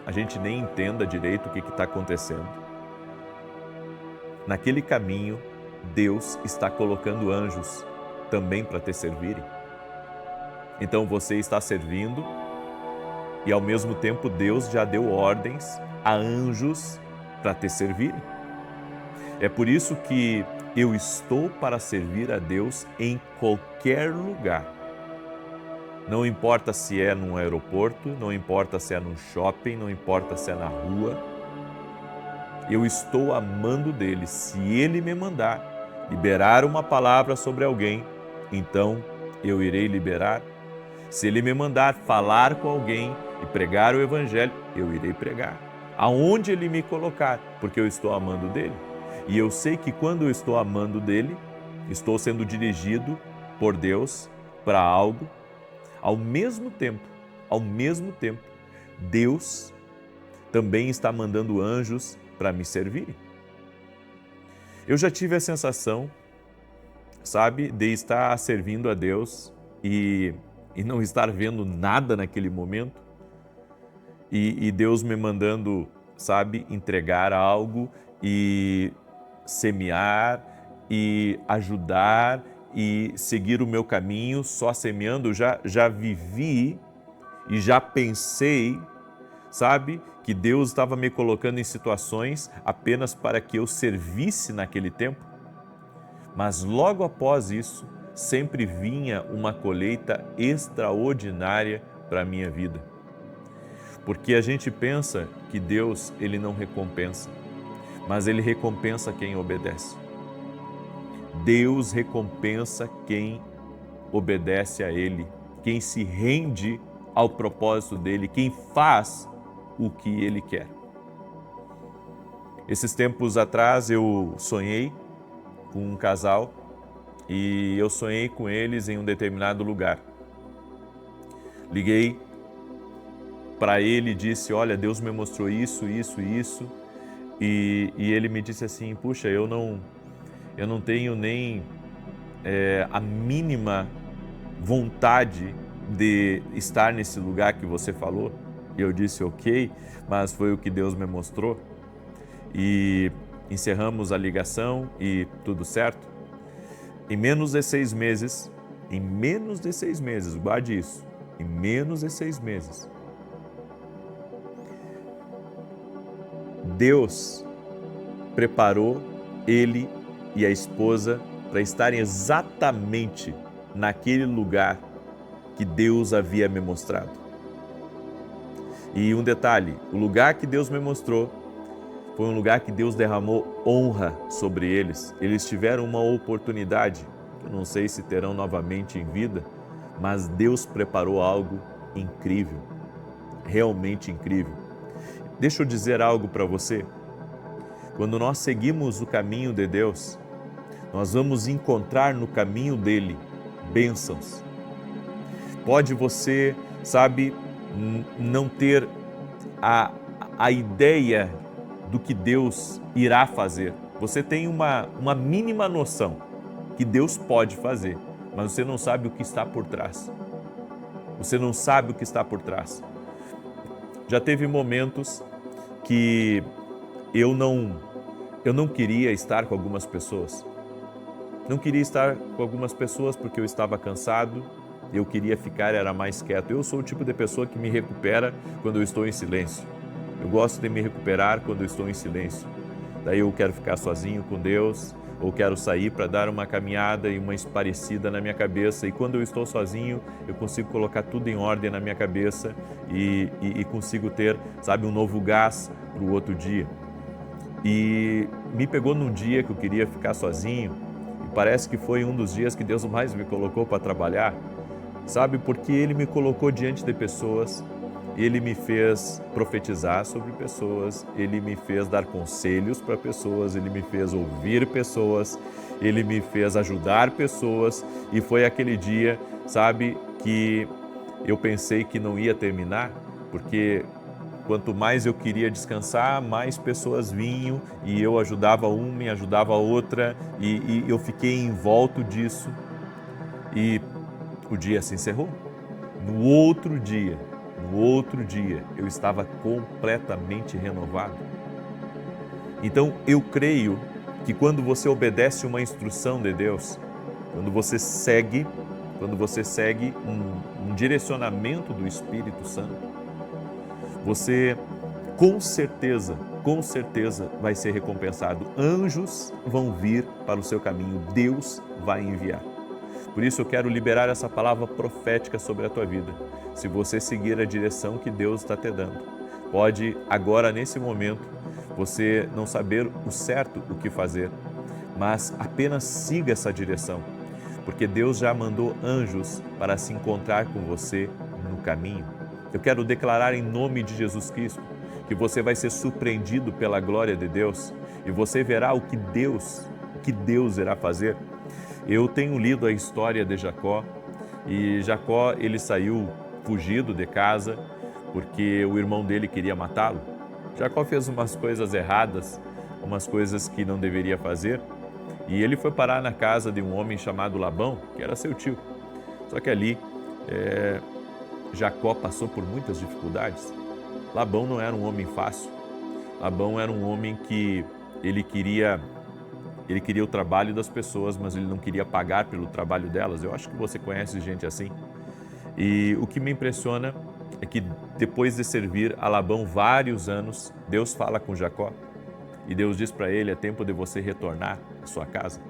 a gente nem entenda direito o que está acontecendo. Naquele caminho, Deus está colocando anjos também para te servirem. Então você está servindo e ao mesmo tempo Deus já deu ordens a anjos para te servirem. É por isso que eu estou para servir a Deus em qualquer lugar. Não importa se é num aeroporto, não importa se é num shopping, não importa se é na rua. Eu estou amando dele. Se ele me mandar liberar uma palavra sobre alguém, então eu irei liberar. Se Ele me mandar falar com alguém e pregar o Evangelho, eu irei pregar. Aonde Ele me colocar, porque eu estou amando dEle. E eu sei que quando eu estou amando dEle, estou sendo dirigido por Deus para algo. Ao mesmo tempo, Deus também está mandando anjos para me servir. Eu já tive a sensação, sabe, de estar servindo a Deus e não estar vendo nada naquele momento. E Deus me mandando, sabe, entregar algo e semear e ajudar e seguir o meu caminho só semeando. Já vivi e já pensei, sabe, que Deus estava me colocando em situações apenas para que eu servisse naquele tempo. Mas logo após isso, sempre vinha uma colheita extraordinária para a minha vida. Porque a gente pensa que Deus, Ele não recompensa, mas Ele recompensa quem obedece. Deus recompensa quem obedece a Ele, quem se rende ao propósito dEle, quem faz o que Ele quer. Esses tempos atrás eu sonhei com um casal e eu sonhei com eles em um determinado lugar. Liguei para ele e disse, olha, Deus me mostrou isso, e ele me disse assim, puxa, eu não tenho nem a mínima vontade de estar nesse lugar que você falou. E eu disse, ok, mas foi o que Deus me mostrou. E encerramos a ligação e tudo certo. Em menos de 6 meses, guarde isso, em menos de 6 meses, Deus preparou ele e a esposa para estarem exatamente naquele lugar que Deus havia me mostrado. E um detalhe, o lugar que Deus me mostrou foi um lugar que Deus derramou honra sobre eles. Eles tiveram uma oportunidade, eu não sei se terão novamente em vida, mas Deus preparou algo incrível, realmente incrível. Deixa eu dizer algo para você. Quando nós seguimos o caminho de Deus, nós vamos encontrar no caminho dele bênçãos. Pode você, sabe, não ter a ideia do que Deus irá fazer. Você tem uma mínima noção que Deus pode fazer, mas você não sabe o que está por trás. Você não sabe o que está por trás. Já teve momentos que eu não queria estar com algumas pessoas. Não queria estar com algumas pessoas porque eu estava cansado, eu queria ficar, era mais quieto. Eu sou o tipo de pessoa que me recupera quando eu estou em silêncio. Eu gosto de me recuperar quando eu estou em silêncio. Daí eu quero ficar sozinho com Deus, ou quero sair para dar uma caminhada e uma esparecida na minha cabeça. E quando eu estou sozinho, eu consigo colocar tudo em ordem na minha cabeça e consigo ter, sabe, um novo gás para o outro dia. E me pegou num dia que eu queria ficar sozinho, e parece que foi um dos dias que Deus mais me colocou para trabalhar, sabe, porque Ele me colocou diante de pessoas, Ele me fez profetizar sobre pessoas, Ele me fez dar conselhos para pessoas, Ele me fez ouvir pessoas, Ele me fez ajudar pessoas, e foi aquele dia, sabe, que eu pensei que não ia terminar, porque quanto mais eu queria descansar, mais pessoas vinham e eu ajudava uma e ajudava a outra e eu fiquei envolto disso e o dia se encerrou. No outro dia, eu estava completamente renovado. Então eu creio que quando você obedece uma instrução de Deus, quando você segue um direcionamento do Espírito Santo, você com certeza vai ser recompensado. Anjos vão vir para o seu caminho, Deus vai enviar. Por isso eu quero liberar essa palavra profética sobre a tua vida. Se você seguir a direção que Deus está te dando, pode agora nesse momento você não saber o certo o que fazer, mas apenas siga essa direção. porque Deus já mandou anjos para se encontrar com você no caminho. Eu quero declarar em nome de Jesus Cristo que você vai ser surpreendido pela glória de Deus e você verá o que Deus irá fazer. Eu tenho lido a história de Jacó e Jacó ele saiu fugido de casa porque o irmão dele queria matá-lo. Jacó fez umas coisas erradas, umas coisas que não deveria fazer, e ele foi parar na casa de um homem chamado Labão, que era seu tio. Só que ali Jacó passou por muitas dificuldades. Labão não era um homem fácil. Labão era um homem que ele queria o trabalho das pessoas, mas ele não queria pagar pelo trabalho delas. Eu acho que você conhece gente assim. E o que me impressiona é que depois de servir a Labão vários anos, Deus fala com Jacó e Deus diz para ele: é tempo de você retornar à sua casa.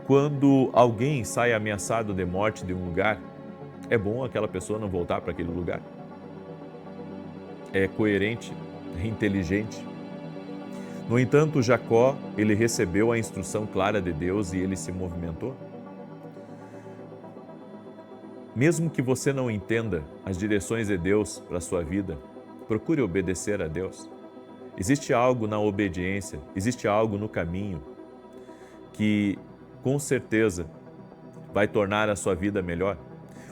Quando alguém sai ameaçado de morte de um lugar, é bom aquela pessoa não voltar para aquele lugar. É coerente, é inteligente. No entanto, Jacó, ele recebeu a instrução clara de Deus e ele se movimentou. Mesmo que você não entenda as direções de Deus para a sua vida, procure obedecer a Deus. Existe algo na obediência, existe algo no caminho que, com certeza, vai tornar a sua vida melhor.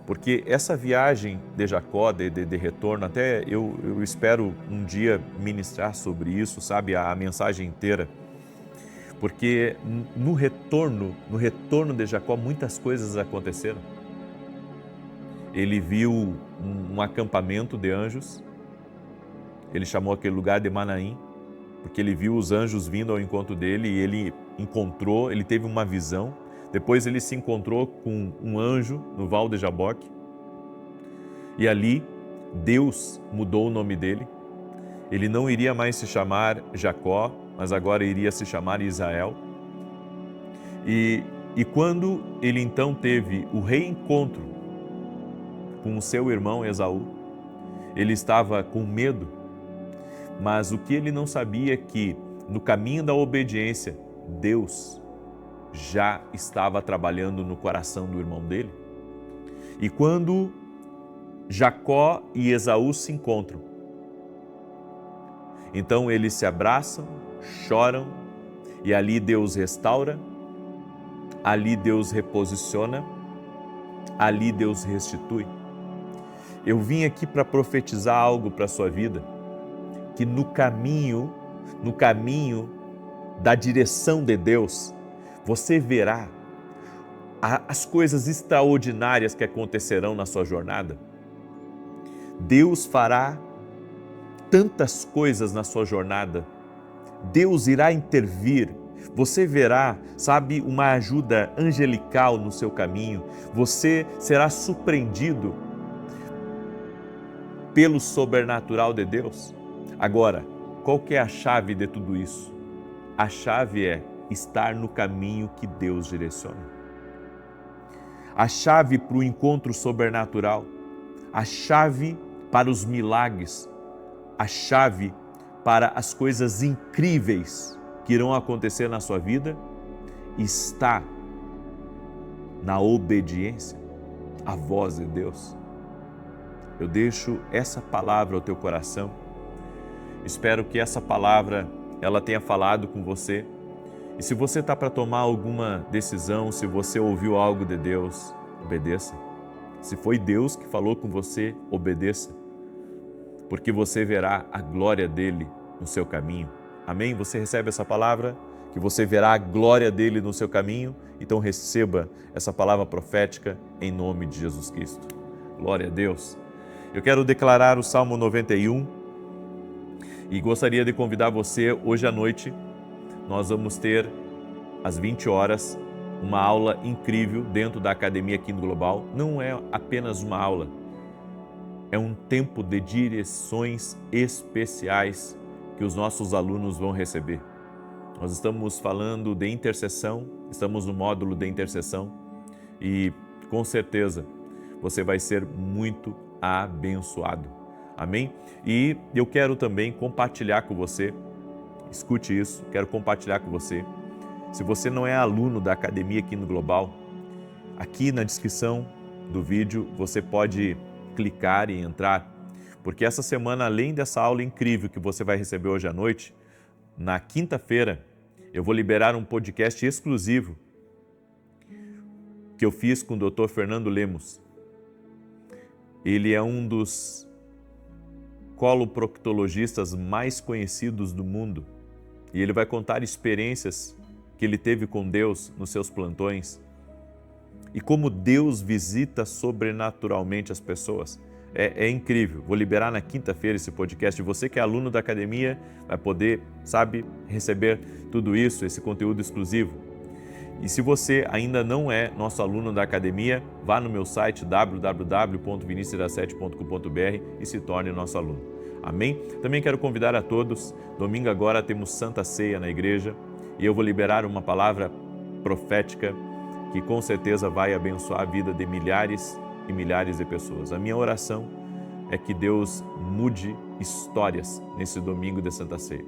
Porque essa viagem de Jacó, de retorno, até eu espero um dia ministrar sobre isso, sabe, a mensagem inteira. Porque no retorno de Jacó, muitas coisas aconteceram. Ele viu um acampamento de anjos, ele chamou aquele lugar de Manaim, porque ele viu os anjos vindo ao encontro dele e ele teve uma visão. Depois ele se encontrou com um anjo no Val de Jaboque e ali Deus mudou o nome dele. Ele não iria mais se chamar Jacó, mas agora iria se chamar Israel. E quando ele então teve o reencontro com o seu irmão Esaú, ele estava com medo, mas o que ele não sabia é que no caminho da obediência, Deus já estava trabalhando no coração do irmão dele. E quando Jacó e Esaú se encontram, então eles se abraçam, choram, e ali Deus restaura, ali Deus reposiciona, ali Deus restitui. Eu vim aqui para profetizar algo para a sua vida, que no caminho da direção de Deus, você verá as coisas extraordinárias que acontecerão na sua jornada. Deus fará tantas coisas na sua jornada. Deus irá intervir. Você verá, sabe, uma ajuda angelical no seu caminho. Você será surpreendido pelo sobrenatural de Deus. Agora, qual que é a chave de tudo isso? A chave é estar no caminho que Deus direciona. A chave para o encontro sobrenatural, a chave para os milagres, a chave para as coisas incríveis que irão acontecer na sua vida está na obediência à voz de Deus. Eu deixo essa palavra ao teu coração. Espero que essa palavra ela tenha falado com você. E se você está para tomar alguma decisão, se você ouviu algo de Deus, obedeça. Se foi Deus que falou com você, obedeça. Porque você verá a glória dele no seu caminho. Amém? Você recebe essa palavra? Que você verá a glória dele no seu caminho? Então receba essa palavra profética em nome de Jesus Cristo. Glória a Deus. Eu quero declarar o Salmo 91 e gostaria de convidar você hoje à noite. Nós vamos ter às 20 horas uma aula incrível dentro da Academia Quinto Global. Não é apenas uma aula, é um tempo de direções especiais que os nossos alunos vão receber. Nós estamos falando de intercessão, estamos no módulo de intercessão e com certeza você vai ser muito abençoado. Amém? E eu quero também compartilhar com você, escute isso, quero compartilhar com você Se você não é aluno da Academia Quino Global, aqui na descrição do vídeo você pode clicar e entrar, porque essa semana, além dessa aula incrível que você vai receber hoje à noite, na quinta-feira eu vou liberar um podcast exclusivo que eu fiz com o Dr. Fernando Lemos. Ele é um dos coloproctologistas mais conhecidos do mundo e ele vai contar experiências que ele teve com Deus nos seus plantões e como Deus visita sobrenaturalmente as pessoas. É incrível. Vou liberar na quinta-feira esse podcast. Você que é aluno da academia vai poder, receber tudo isso, esse conteúdo exclusivo. E se você ainda não é nosso aluno da academia, vá no meu site www.vinicius17.com.br e se torne nosso aluno. Amém? Também quero convidar a todos, domingo agora temos Santa Ceia na igreja e eu vou liberar uma palavra profética que com certeza vai abençoar a vida de milhares e milhares de pessoas. A minha oração é que Deus mude histórias nesse domingo de Santa Ceia.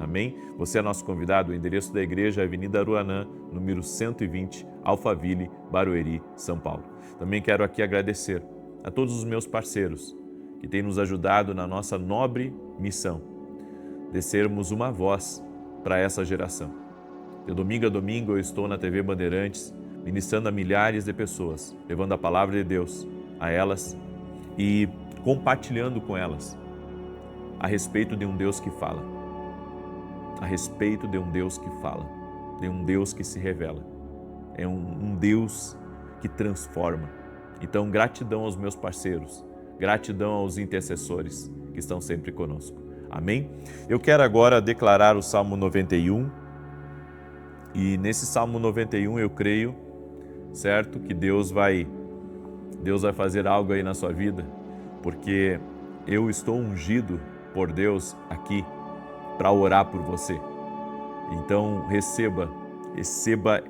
Amém? Você é nosso convidado. O endereço da igreja é Avenida Aruanã, número 120, Alphaville, Barueri, São Paulo. Também quero aqui agradecer a todos os meus parceiros que têm nos ajudado na nossa nobre missão de sermos uma voz para essa geração. De domingo a domingo eu estou na TV Bandeirantes, ministrando a milhares de pessoas, levando a palavra de Deus a elas e compartilhando com elas a respeito de um Deus que fala, a respeito de um Deus que fala, de um Deus que se revela, é um Deus que transforma. Então, gratidão aos meus parceiros, gratidão aos intercessores que estão sempre conosco. Amém? Eu quero agora declarar o Salmo 91 e nesse Salmo 91 eu creio, certo, que Deus vai fazer algo aí na sua vida, porque eu estou ungido por Deus aqui para orar por você. Então receba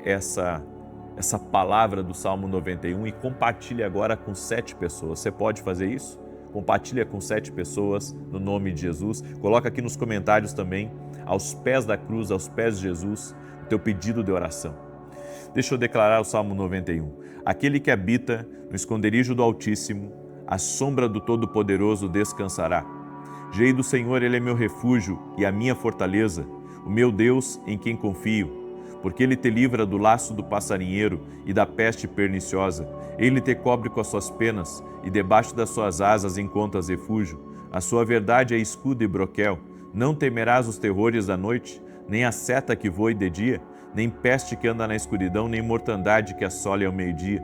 essa palavra do Salmo 91 e compartilhe agora com 7 pessoas. Você pode fazer isso? Compartilha com 7 pessoas no nome de Jesus. Coloca aqui nos comentários também, aos pés da cruz, aos pés de Jesus, o teu pedido de oração. Deixa eu declarar o Salmo 91. Aquele que habita no esconderijo do Altíssimo, à sombra do Todo-Poderoso descansará. Direi do Senhor, Ele é meu refúgio e a minha fortaleza, o meu Deus em quem confio. Porque Ele te livra do laço do passarinheiro e da peste perniciosa. Ele te cobre com as suas penas e debaixo das suas asas encontras refúgio. A sua verdade é escudo e broquel. Não temerás os terrores da noite, nem a seta que voe de dia, nem peste que anda na escuridão, nem mortandade que assole ao meio-dia.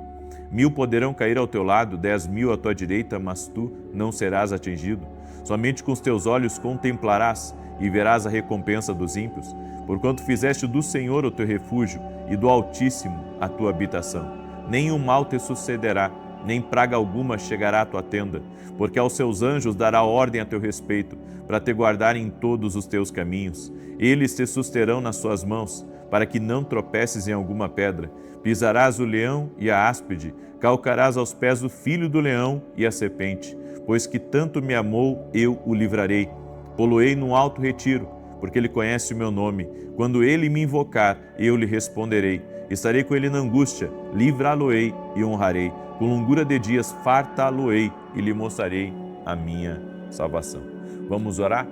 1000 poderão cair ao teu lado, 10.000 à tua direita, mas tu não serás atingido. Somente com os teus olhos contemplarás e verás a recompensa dos ímpios, porquanto fizeste do Senhor o teu refúgio e do Altíssimo a tua habitação. Nenhum mal te sucederá, nem praga alguma chegará à tua tenda, porque aos seus anjos dará ordem a teu respeito, para te guardarem em todos os teus caminhos. Eles te susterão nas suas mãos, para que não tropeces em alguma pedra. Pisarás o leão e a áspide, calcarás aos pés o filho do leão e a serpente. Pois que tanto me amou, eu o livrarei. Poloei num alto retiro, porque ele conhece o meu nome. Quando ele me invocar, eu lhe responderei. Estarei com ele na angústia, livrá-lo-ei e honrarei. Com longura de dias fartá-lo-ei e lhe mostrarei a minha salvação. Vamos orar?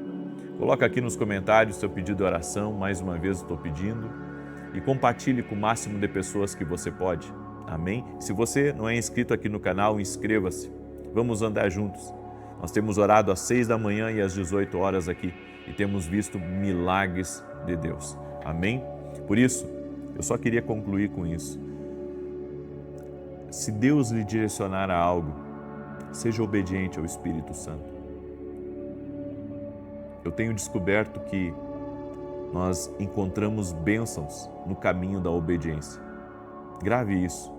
Coloca aqui nos comentários seu pedido de oração, mais uma vez estou pedindo. E compartilhe com o máximo de pessoas que você pode. Amém? Se você não é inscrito aqui no canal, inscreva-se. Vamos andar juntos. Nós temos orado às 6 da manhã e às 18 horas aqui e temos visto milagres de Deus. Amém? Por isso, eu só queria concluir com isso. Se Deus lhe direcionar a algo, seja obediente ao Espírito Santo. Eu tenho descoberto que nós encontramos bênçãos no caminho da obediência. Grave isso.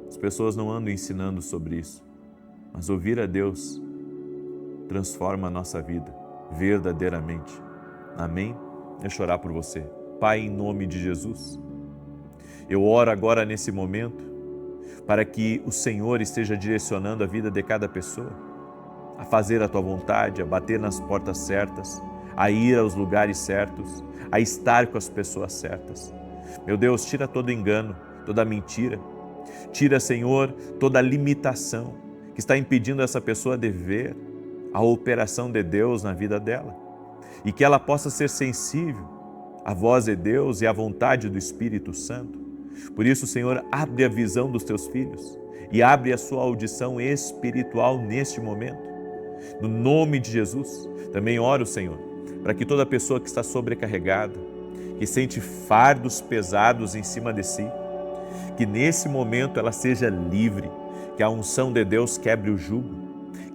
As pessoas não andam ensinando sobre isso, mas ouvir a Deus transforma a nossa vida verdadeiramente. Amém? Deixa eu orar por você. Pai, em nome de Jesus, eu oro agora nesse momento para que o Senhor esteja direcionando a vida de cada pessoa a fazer a Tua vontade, a bater nas portas certas, a ir aos lugares certos, a estar com as pessoas certas. Meu Deus, tira todo engano, toda mentira. Tira, Senhor, toda limitação que está impedindo essa pessoa de ver a operação de Deus na vida dela. E que ela possa ser sensível à voz de Deus e à vontade do Espírito Santo. Por isso, Senhor, abre a visão dos teus filhos e abre a sua audição espiritual neste momento. No nome de Jesus, também oro, Senhor, para que toda pessoa que está sobrecarregada, que sente fardos pesados em cima de si, que nesse momento ela seja livre, que a unção de Deus quebre o jugo,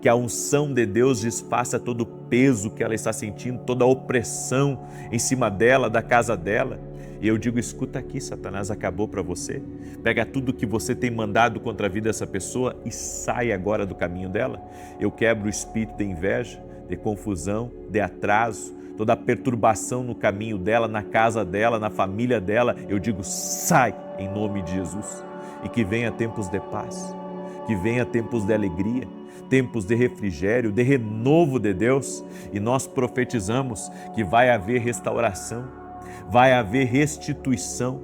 que a unção de Deus desfaça todo o peso que ela está sentindo, toda a opressão em cima dela, da casa dela. E eu digo, escuta aqui, Satanás acabou para você. Pega tudo que você tem mandado contra a vida dessa pessoa e sai agora do caminho dela. Eu quebro o espírito de inveja, de confusão, de atraso, toda a perturbação no caminho dela, na casa dela, na família dela. Eu digo, sai em nome de Jesus. E que venha tempos de paz, que venha tempos de alegria, tempos de refrigério, de renovo de Deus. E nós profetizamos que vai haver restauração, vai haver restituição,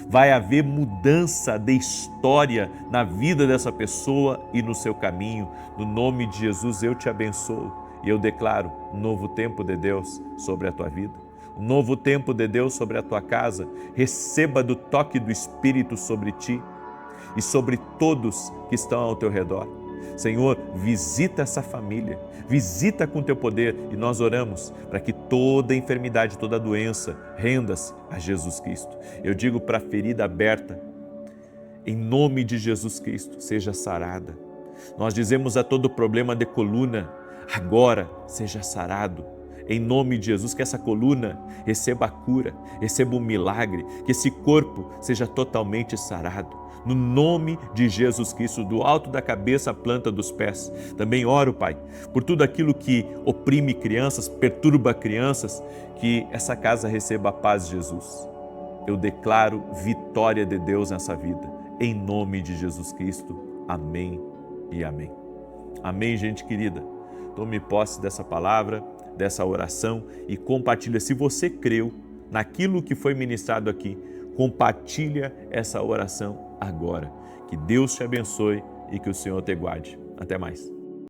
vai haver mudança de história na vida dessa pessoa e no seu caminho. No nome de Jesus eu te abençoo e eu declaro um novo tempo de Deus sobre a tua vida, um novo tempo de Deus sobre a tua casa. Receba do toque do Espírito sobre ti e sobre todos que estão ao teu redor. Senhor, visita essa família, visita com teu poder e nós oramos para que toda enfermidade, toda doença renda-se a Jesus Cristo. Eu digo para a ferida aberta, em nome de Jesus Cristo, seja sarada. Nós dizemos a todo problema de coluna, agora seja sarado. Em nome de Jesus, que essa coluna receba a cura, receba um milagre, que esse corpo seja totalmente sarado. No nome de Jesus Cristo, do alto da cabeça à planta dos pés. Também oro, Pai, por tudo aquilo que oprime crianças, perturba crianças, que essa casa receba a paz de Jesus. Eu declaro vitória de Deus nessa vida, em nome de Jesus Cristo. Amém e amém. Amém, gente querida. Tome posse dessa palavra, dessa oração e compartilha. Se você creu naquilo que foi ministrado aqui, compartilha essa oração agora. Que Deus te abençoe e que o Senhor te guarde. Até mais.